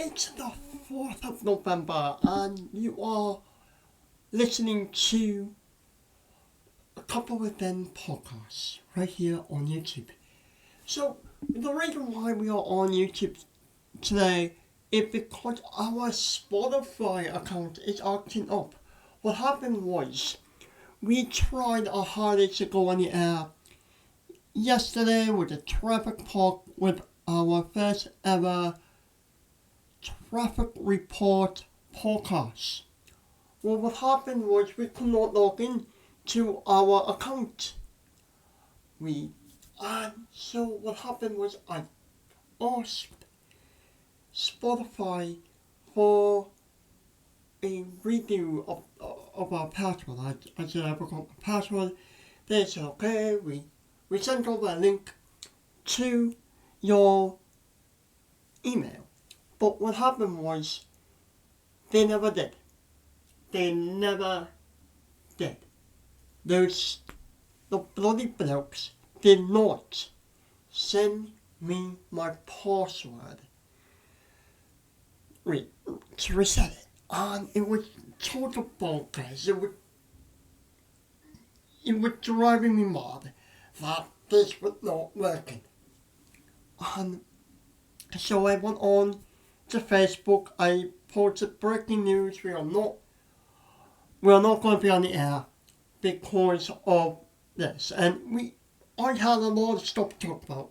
It's the 4th of November and you are listening to a Cuppa with Ben podcast right here on YouTube. So the reason why we are on YouTube today is because our Spotify account is acting up. What happened was we tried our hardest to go on the air yesterday with the traffic park with our first ever traffic report podcast. Well, what happened was we could not log in to our account. So what happened was I asked Spotify for a redo of our password. I said I forgot the password. They said okay. We sent over a link to your email. But what happened was, they never did. They never did. The bloody blokes did not send me my password to reset it. And it was total bonkers. It was driving me mad that this was not working. And so I went on to Facebook. I posted breaking news. We are not going to be on the air because of this. And I had a lot of stuff to talk about,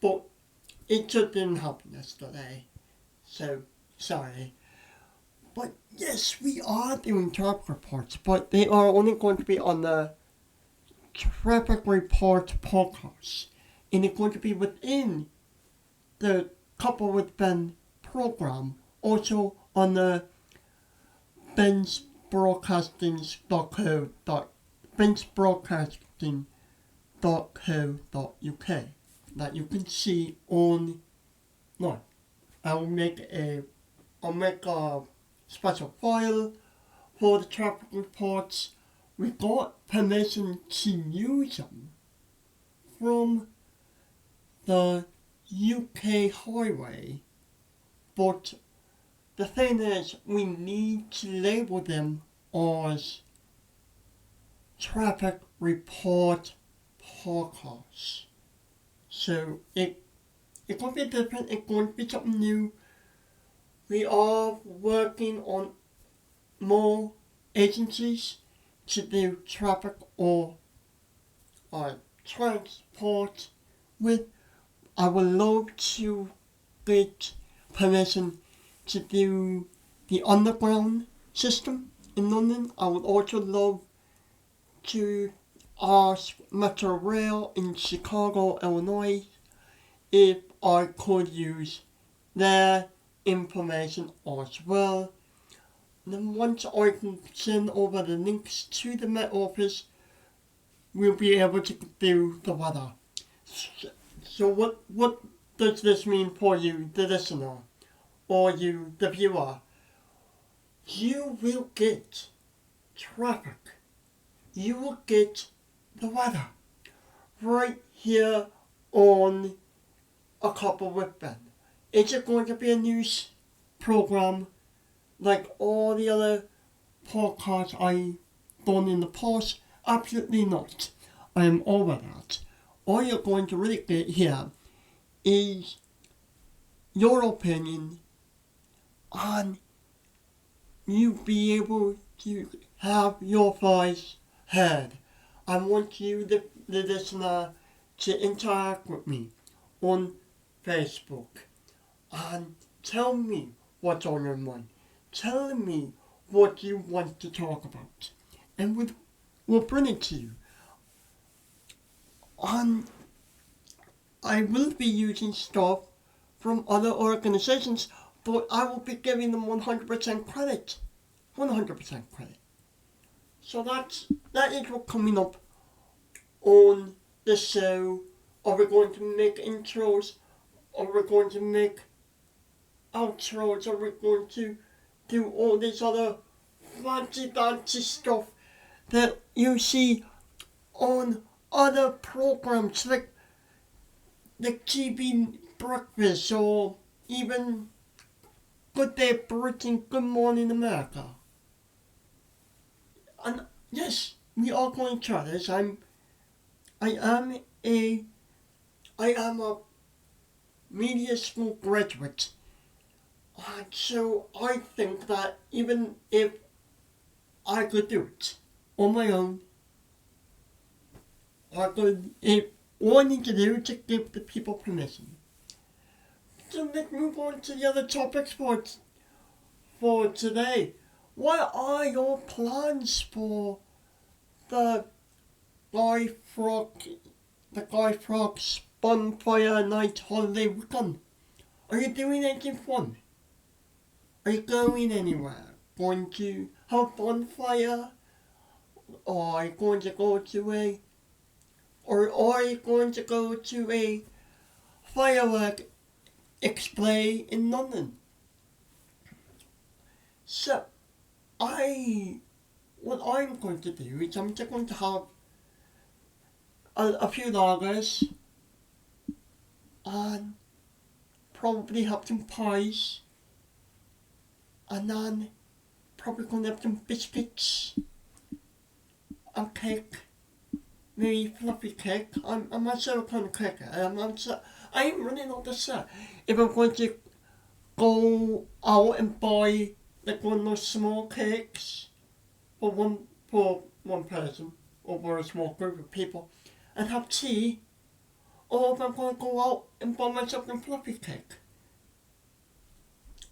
but it just didn't happen yesterday. So sorry. But yes, we are doing traffic reports, but they are only going to be on the traffic report podcast, and they're going to be within the Cuppa with Ben program, also on the bensbroadcasting.co.uk that you can see online. I'll make a special file for the traffic reports. We got permission to use them from the UK highway, but the thing is, we need to label them as traffic report podcasts. So it's going to be different, it's going to be something new. We are working on more agencies to do traffic or transport with. I would love to get permission to do the underground system in London. I would also love to ask Metro Rail in Chicago, Illinois, if I could use their information as well. And then once I can send over the links to the Met Office, we'll be able to do the weather. So what does this mean for you, the listener, or you, the viewer? You will get traffic. You will get the weather right here on A Cuppa with Ben. Is it going to be a news program like all the other podcasts I've done in the past? Absolutely not. I am over that. All you're going to really get here is your opinion, and you be able to have your voice heard. I want you, the listener, to interact with me on Facebook and tell me what's on your mind. Tell me what you want to talk about, and we'll bring it to you. And I will be using stuff from other organizations, but I will be giving them 100% credit. 100% credit. So that is what's coming up on the show. Are we going to make intros? Are we going to make outros? Are we going to do all this other fancy stuff that you see on other programs like the TV breakfast or even Good day, Britain. Good morning, America. And yes, we are going to try this. I am a, I am a media school graduate. And so I think that even if I could do it on my own, if all I need to do is to give the people permission. So let's move on to the other topics for today. What are your plans for the Guy Fawkes the Guy Fawkes bonfire night holiday weekend? Are you doing anything fun? Are you going anywhere? Going to have a bonfire? Or are you going to go to are you going to go to a firework display in London? So, what I'm going to do is I'm just going to have a few lagers and probably have some pies and then probably going to have some biscuits and cake, maybe fluffy cake. I'm not sure what kind of cake I ain't really not sure if I'm going to go out and buy like one of those small cakes for one person or for a small group of people and have tea, or if I'm going to go out and buy myself a fluffy cake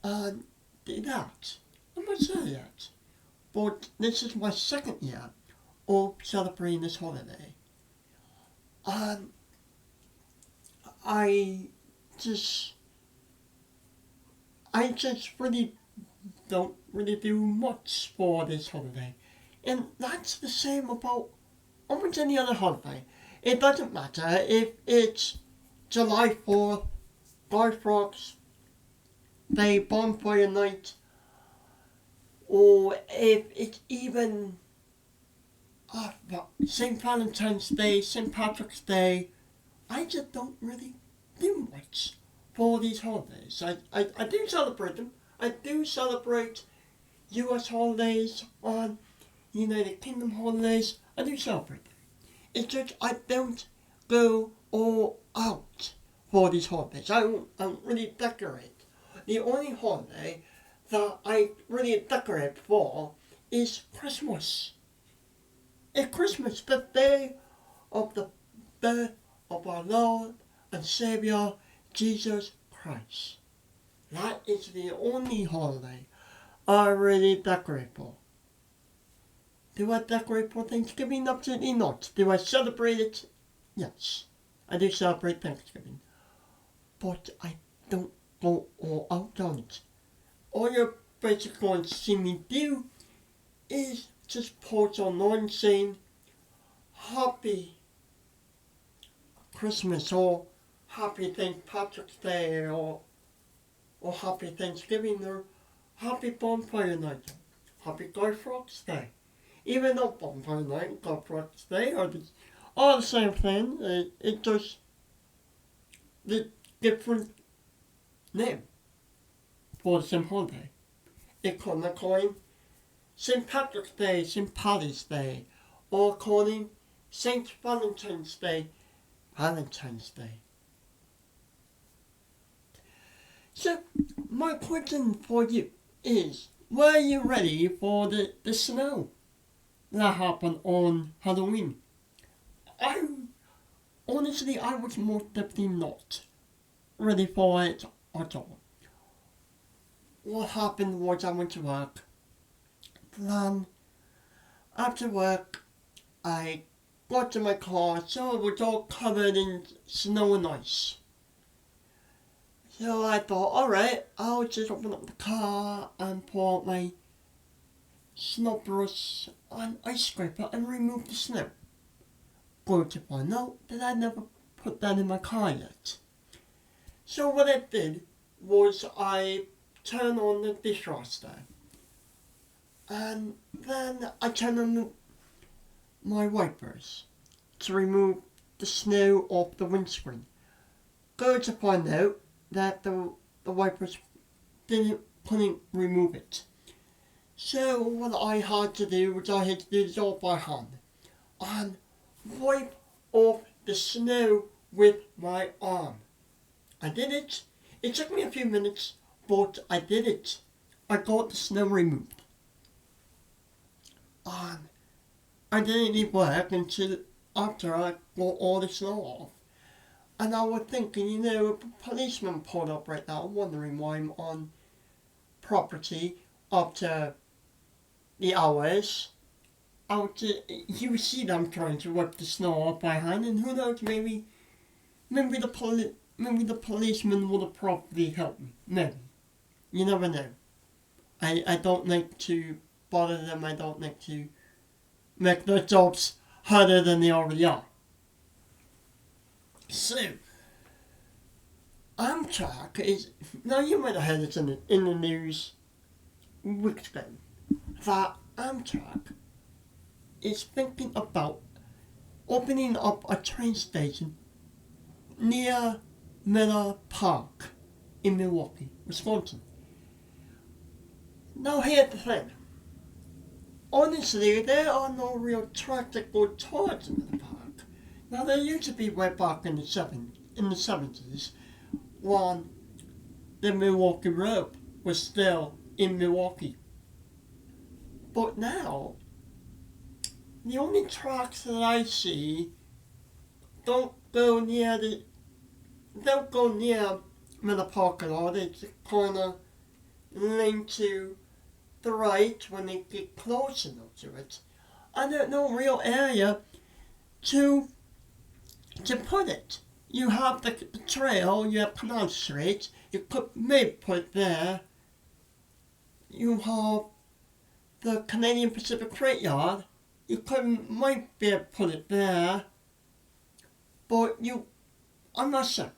and do that. I'm not sure yet, but this is my second year of celebrating this holiday, and I just really don't really do much for this holiday. And that's the same about almost any other holiday. It doesn't matter if it's July 4th, Guy Fawkes Day, bonfire night, or if it's even St. Valentine's Day, St. Patrick's Day. I just don't really do much for these holidays. I do celebrate them. I do celebrate US holidays and United Kingdom holidays. I do celebrate them. It's just I don't go all out for these holidays. I don't really decorate. The only holiday that I really decorate for is Christmas. It's Christmas, the day of the birth of our Lord and Saviour, Jesus Christ. That is the only holiday I really decorate for. Do I decorate for Thanksgiving? Absolutely not. Do I celebrate it? Yes. I do celebrate Thanksgiving. But I don't go all out on it. All you're basically going to see me do is just post online saying Happy Christmas or Happy St. Patrick's Day or Happy Thanksgiving or Happy Bonfire Night, Happy Guy Fawkes Day. Even though Bonfire Night and Guy Fawkes Day are all the same thing, it just the different name for the same holiday. It could be calling St. Patrick's Day, St. Paddy's Day, or calling St. Valentine's Day, Valentine's Day. So, my question for you is, were you ready for the snow that happened on Halloween? Honestly, I was most definitely not ready for it at all. What happened was I went to work, then after work, I got to my car, so it was all covered in snow and ice. So I thought, alright, I'll just open up the car and pull out my snow brush and ice scraper and remove the snow. Going to find out that I never put that in my car yet. So what I did was I turned on the dishwasher and then I turned on my wipers to remove the snow off the windscreen. Go to find out that the wipers didn't couldn't remove it. So what I had to do was I had to do this all by hand and wipe off the snow with my arm. I did it. It took me a few minutes, but I did it. I got the snow removed. And I didn't leave work until after I got all the snow off. And I was thinking, if a policeman pulled up right now, wondering why I'm on property after the hours, you would see them trying to wipe the snow off by hand, and who knows, maybe the policeman would have probably helped me. Maybe. You never know. I don't like to bother them. I don't like to make their jobs harder than they already are. So, Amtrak is, now you might have heard it in the news weeks ago, that Amtrak is thinking about opening up a train station near Miller Park in Milwaukee, Wisconsin. Now here's the thing. Honestly, there are no real tracks that go towards Miller Park. Now there used to be way back in the 70s when the Milwaukee Road was still in Milwaukee. But now, the only tracks that I see don't go near Miller Park at all. They just kind of lean to the right when they get close enough to it. And there's no real area to put it. You have the trail, you have Canal Street, you could maybe put it there. You have the Canadian Pacific Freight Yard, might be able to put it there. But I'm not sure.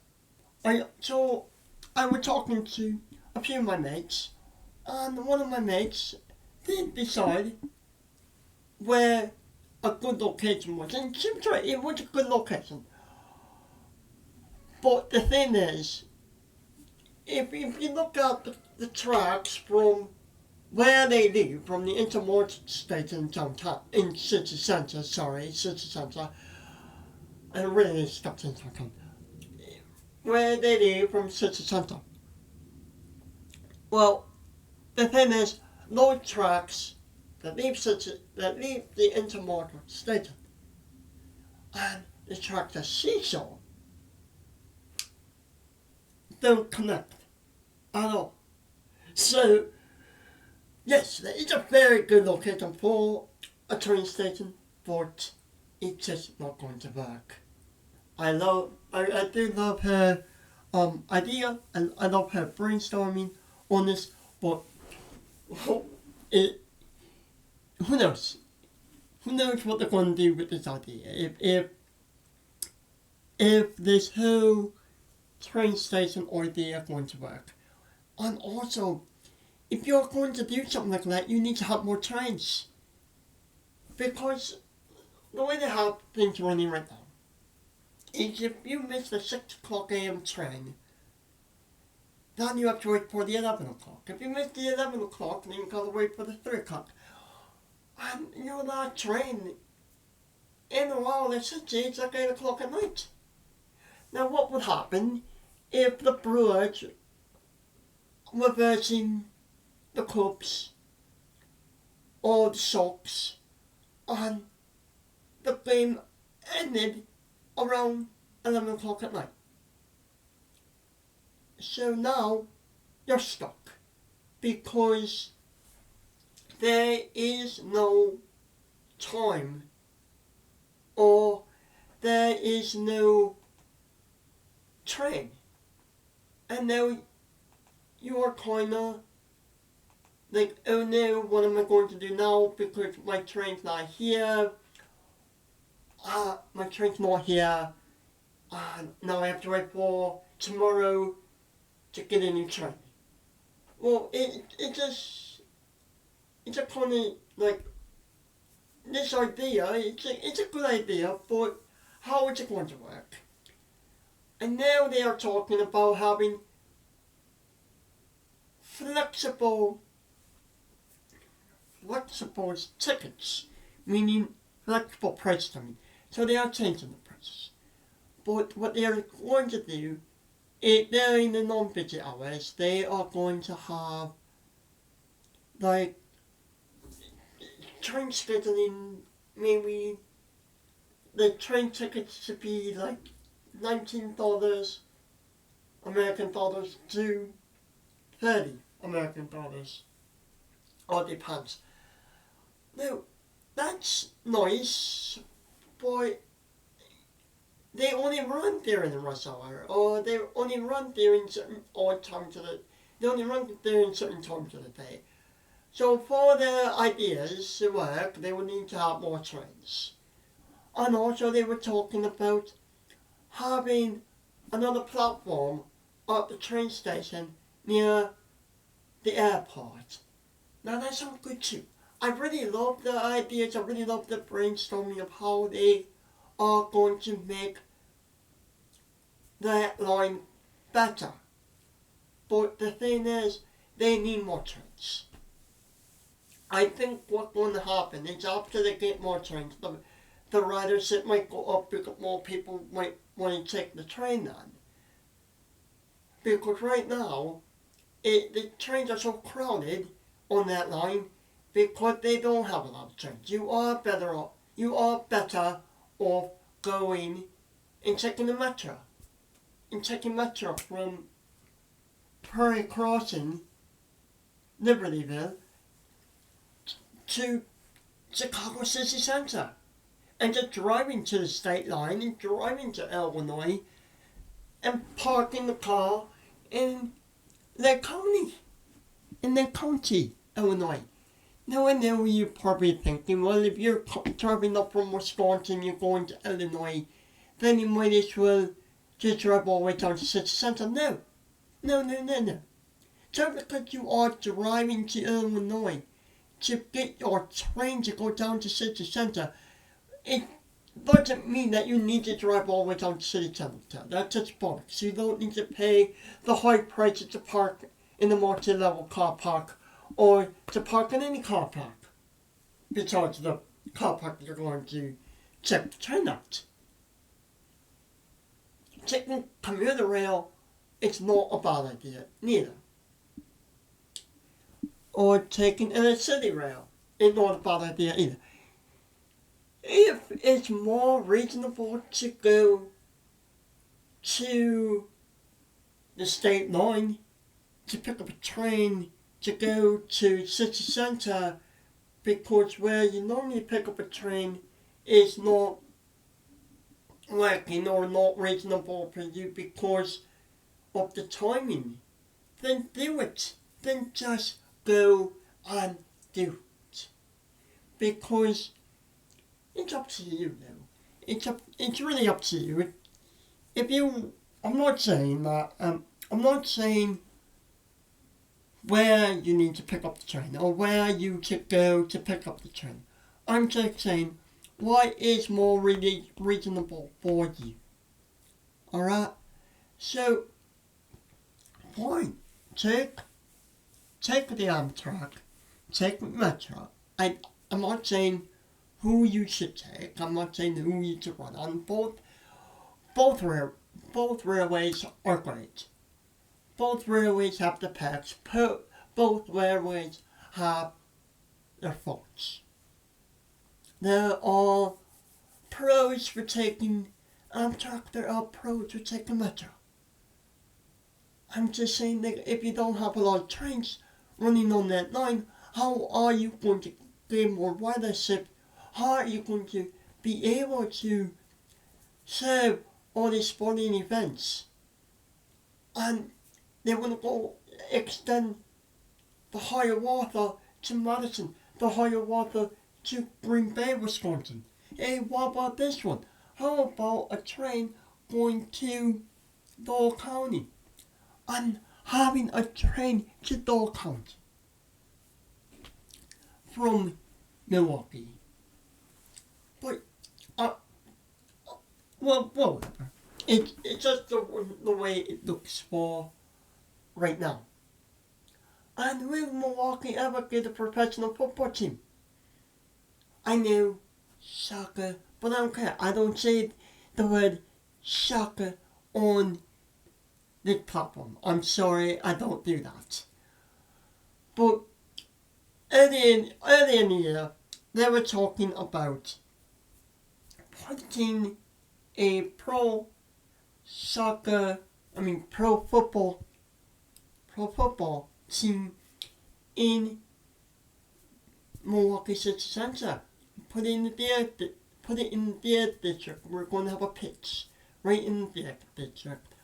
So I was talking to a few of my mates, and one of my mates did decide where a good location was. And she was right, it was a good location. But the thing is, if you look at the tracks from where they live, from the intermodal station downtown, in City Centre, I really need to stop saying downtown. Where they live from City Centre. Well, the thing is, those tracks that leave the intermodal station and the tracks that Seashore don't connect at all. So, yes, it's a very good location for a train station, but it's just not going to work. I do love her idea, and I love her brainstorming on this, but who knows? Who knows what they're going to do with this idea? If this whole train station idea is going to work. And also, if you're going to do something like that, you need to have more trains. Because the way they have things running right now is if you miss the 6 o'clock a.m. train, then you have to wait for the 11 o'clock. If you miss the 11 o'clock, then you've got to wait for the 3 o'clock. And you're that train in a while, the city, it's like 8 o'clock at night. Now what would happen if the Brewers were versing the Cubs or the Sox and the game ended around 11 o'clock at night? So now you're stuck because there is no time or there is no train. And now you are kind of like, oh no, what am I going to do now because my train's not here. My train's not here. Now I have to wait for tomorrow to get a new train. Well, it's a kind of like, this idea, it's a good idea, but how is it going to work? And now they are talking about having 3 flexible tickets, meaning flexible prices. So they are changing the prices. But what they are going to do, during the non-busy hours, they are going to have like train scheduling, maybe the train tickets to be like $19 American dollars to $30 American dollars. All depends. Now, that's nice, but they only run during the rush hour, or they only run during certain odd times of the. They only run during certain times of the day. So for their ideas to work, they would need to have more trains. And also they were talking about having another platform at the train station near the airport. Now that sounds good too. I really love the ideas, I really love the brainstorming of how they are going to make that line better. But the thing is, they need more trains. I think what's going to happen is after they get more trains, the ridership might go up because more people might want to take the train on. Because right now, the trains are so crowded on that line because they don't have a lot of trains. You are better off going and taking the metro. And taking metro from Prairie Crossing, Libertyville, to Chicago City Center. And just driving to the state line and driving to Illinois and parking the car in their county, Illinois. Now I know you're probably thinking, well, if you're driving up from Wisconsin, you're going to Illinois, then you might as well just drive all the way down to City Center. No. Just because you are driving to Illinois to get your train to go down to City Center, it doesn't mean that you need to drive all the way down to City Center. That's just bollocks. You don't need to pay the high prices to park in the multi-level car park or to park in any car park besides the car park you're going to check the train out. Taking commuter rail, it's not a bad idea, neither. Or taking a city rail, it's not a bad idea either. If it's more reasonable to go to the state line to pick up a train to go to city center, because where you normally pick up a train is not working or not reasonable for you because of the timing, then do it. Then just go and do it. Because it's up to you now. It's really up to you. I'm not saying that. I'm not saying where you need to pick up the train or where you should go to pick up the train. I'm just saying what is more really reasonable for you. Alright? So, fine. Take the Amtrak. Take the Metro. I'm not saying who you should take. I'm not saying who you should run on. Both railways are great. Both railways have the perks. Both railways have their faults. There are pros for taking Amtrak. There are pros for taking Metro. I'm just saying that if you don't have a lot of trains running on that line, how are you going to get more ridership? How are you going to be able to serve all these sporting events? And they want to go extend the Hiawatha to Madison, the Hiawatha to Green Bay, Wisconsin. Hey, what about this one? How about a train going to Dole County and having a train to Dole County from Milwaukee? But, well, whatever. It's just the way it looks for right now. And will Milwaukee ever get a professional football team? I know soccer, but I don't care. I don't say the word soccer on the platform. I'm sorry, I don't do that. But early in the year, they were talking about putting a pro football team in Milwaukee City Center. Put it in their district. We're going to have a pitch right in their district.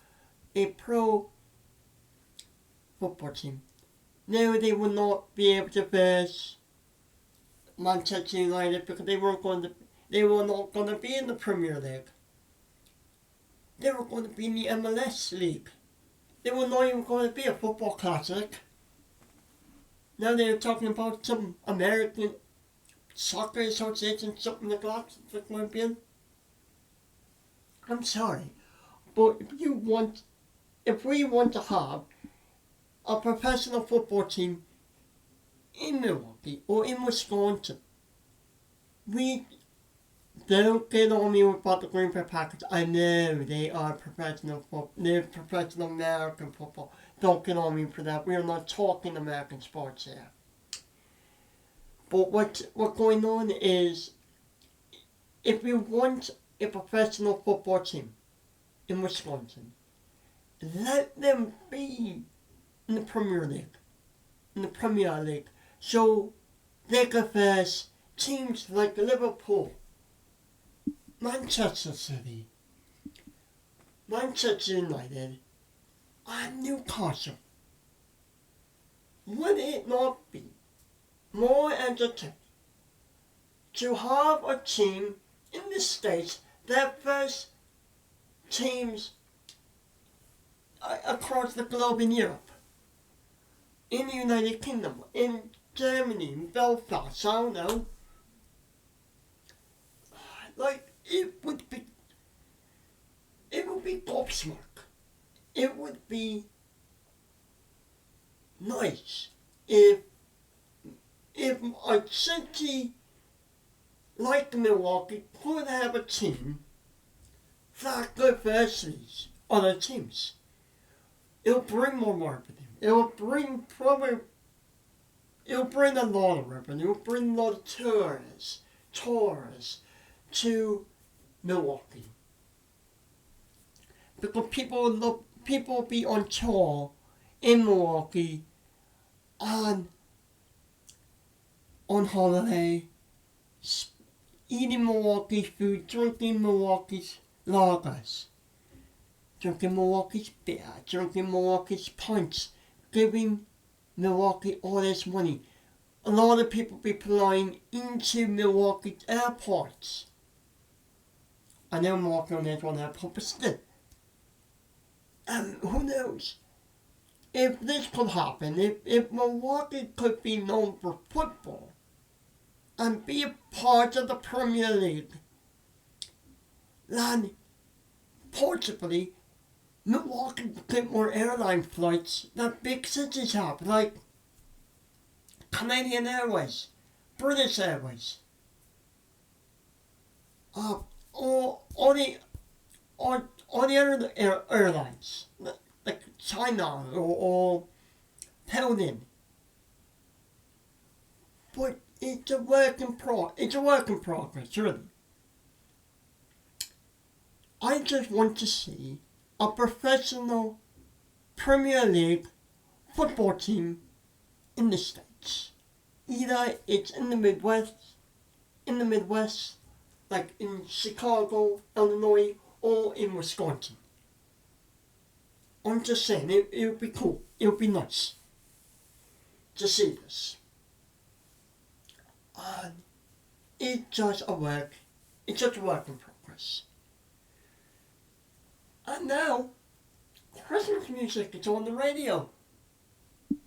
A pro football team. No, they will not be able to face Manchester United because they were not going to be in the Premier League. They were going to be in the MLS League. They were not even going to be a football classic. Now they're talking about some American Soccer Association, something like that, that might be in. I'm sorry, but if we want to have a professional football team in Milwaukee or in Wisconsin, don't get on me about the Green Bay Packers. I know they are they're professional American football. Don't get on me for that. We are not talking American sports here. But what's going on is, if we want a professional football team in Wisconsin, let them be in the Premier League, so they could face teams like Liverpool, Manchester City, Manchester United, and Newcastle. Would it not be more entertaining to have a team in the States that faces teams across the globe in Europe, in the United Kingdom, in Germany, in Belfast, I don't know. Like, it would be gobsmack. It would be nice if a city like Milwaukee could have a team that could face these other teams. It'll bring more marketing. It'll bring a lot of revenue. It'll bring a lot of tourists to Milwaukee. Because people be on tour in Milwaukee on holiday, eating Milwaukee food, drinking Milwaukee's lagers, drinking Milwaukee's beer, drinking Milwaukee's punch, giving Milwaukee all this money. A lot of people be flying into Milwaukee airports. I know Milwaukee only has one airport, but still. Who knows? If this could happen, if Milwaukee could be known for football and be a part of the Premier League, then possibly Milwaukee could get more airline flights that big cities have, like Canadian Airways, British Airways, or the other airlines, like China or Pelton. But it's a work in progress, really. I just want to see a professional Premier League football team in the States. Either it's in the Midwest, like in Chicago, Illinois, or in Wisconsin. I'm just saying, it would be cool. It would be nice to see this. And it's just a work in progress. And now, Christmas music is on the radio.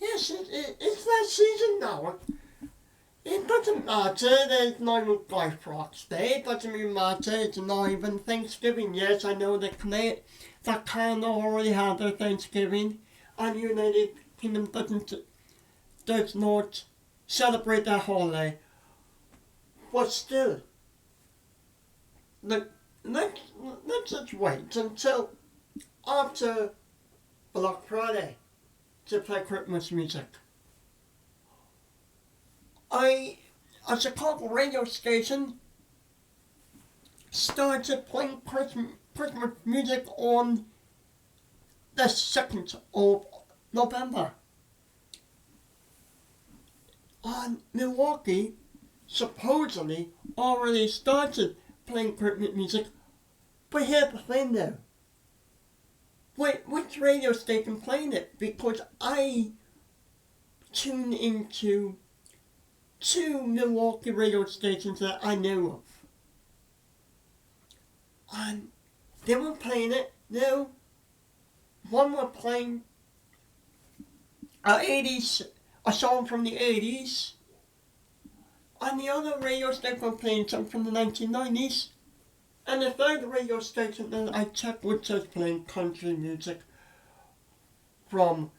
Yes, it's that season now. It doesn't matter, there's not even Guy Fawkes Day. It doesn't even matter, it's not even Thanksgiving. Yes, I know that Canada already had their Thanksgiving, and the United Kingdom doesn't does not celebrate that holiday. But still, let's just wait until after Black Friday to play Christmas music. A Chicago radio station started playing Christmas music on the 2nd of November. And Milwaukee supposedly already started playing Christmas music, but here's the thing though. Wait, which radio station playing it? Because I tune into 2 Milwaukee radio stations that I know of. And they were playing it, no. One were playing a song from the 80s, and the other radio station were playing something from the 1990s. And the third radio station that I checked was just playing country music from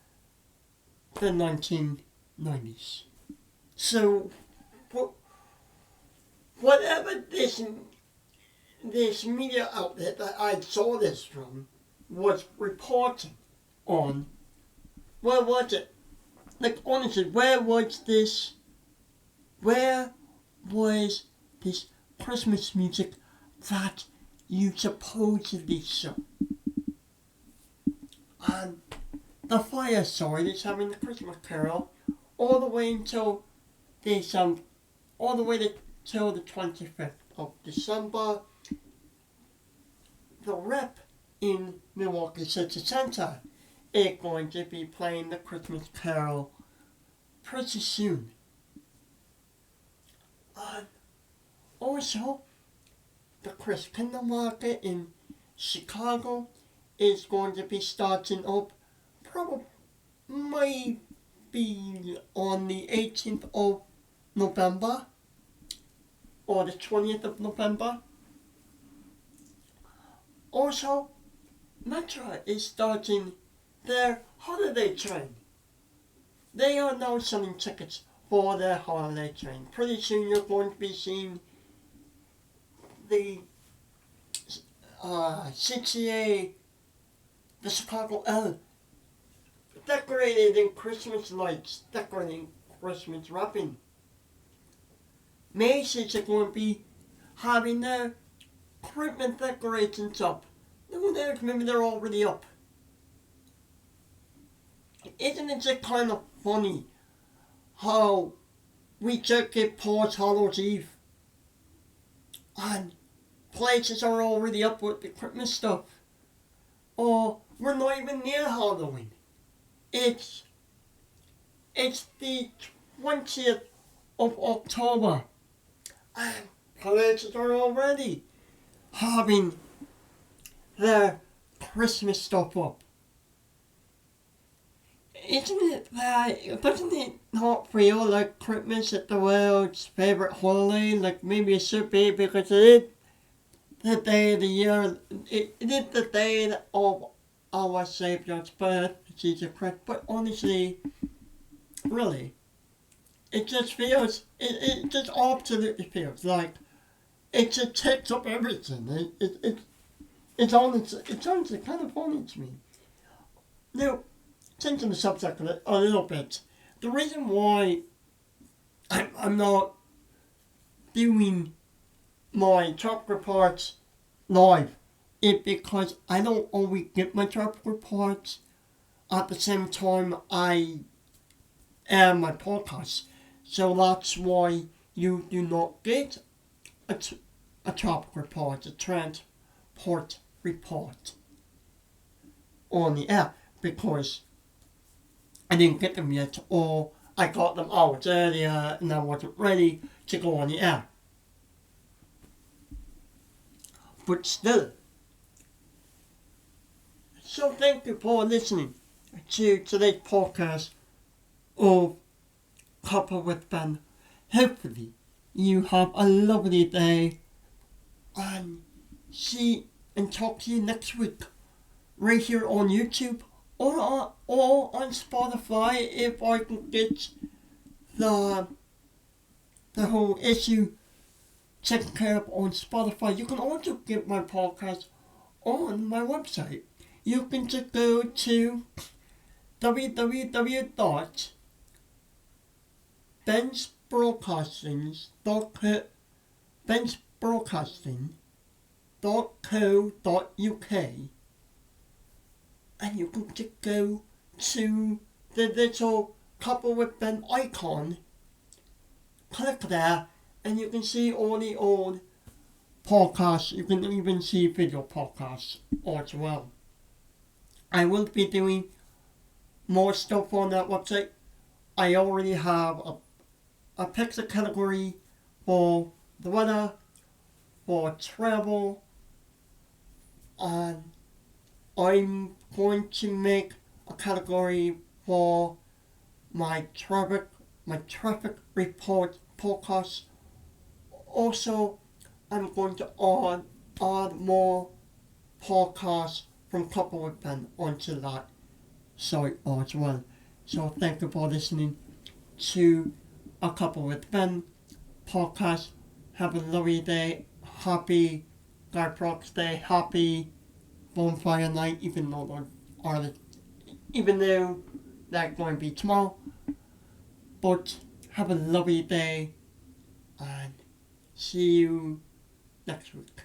the 1990s. So, whatever this media outlet that I saw this from was reporting on, where was it? Like honestly, where was this Christmas music that you supposedly saw? And the Fireside is having the Christmas Carol all the way until the 25th of December. The rep in Milwaukee City Center is going to be playing the Christmas Carol pretty soon. And also, the Christmas Market in Chicago is going to be starting up probably maybe on the 18th of November or the 20th of November. Also, Metro is starting their holiday train. They are now selling tickets for their holiday train. Pretty soon you're going to be seeing the CTA, the Chicago L, decorated in Christmas lights, decorating Christmas wrapping. Macy's are going to be having their Christmas decorations up. Maybe they're already up. Isn't it just kind of funny how we just get past Hallows Eve and places are already up with the Christmas stuff, or we're not even near Halloween. It's the 20th of October and places are already having their Christmas stuff up. Doesn't it not feel like Christmas is the world's favourite holiday? Like maybe it should be, because it is the day of the year, it is the day of our Saviour's birth, Jesus Christ. But honestly, really, it just feels, it just absolutely feels like it just takes up everything. It's honestly kind of funny to me. Now, changing the subject a little bit, the reason why I'm not doing my traffic reports live is because I don't always get my traffic reports at the same time I air my podcast. So that's why you do not get a traffic report, a transport report on the air, because I didn't get them yet, or I got them hours earlier and I wasn't ready to go on the air. But still, so thank you for listening to today's podcast of Cuppa with Ben. Hopefully you have a lovely day, and see and talk to you next week right here on YouTube or on Spotify if I can get the whole issue taken care of on Spotify. You can also get my podcast on my website. You can just go to benchbroadcasting.co.uk, and you can just go to the little Cuppa with Ben icon, click there, and you can see all the old podcasts. You can even see video podcasts as well. I will be doing more stuff on that website. I already have a picture category for the weather, for travel, and I'm going to make a category for my traffic report podcast. Also, I'm going to add more podcasts from Cuppa with Ben onto that site as well. So thank you for listening to a Cuppa with Ben podcast. Have a lovely day. Happy Guy Fawkes Day. Happy Bonfire Night, even though that's going to be tomorrow. But have a lovely day and see you next week.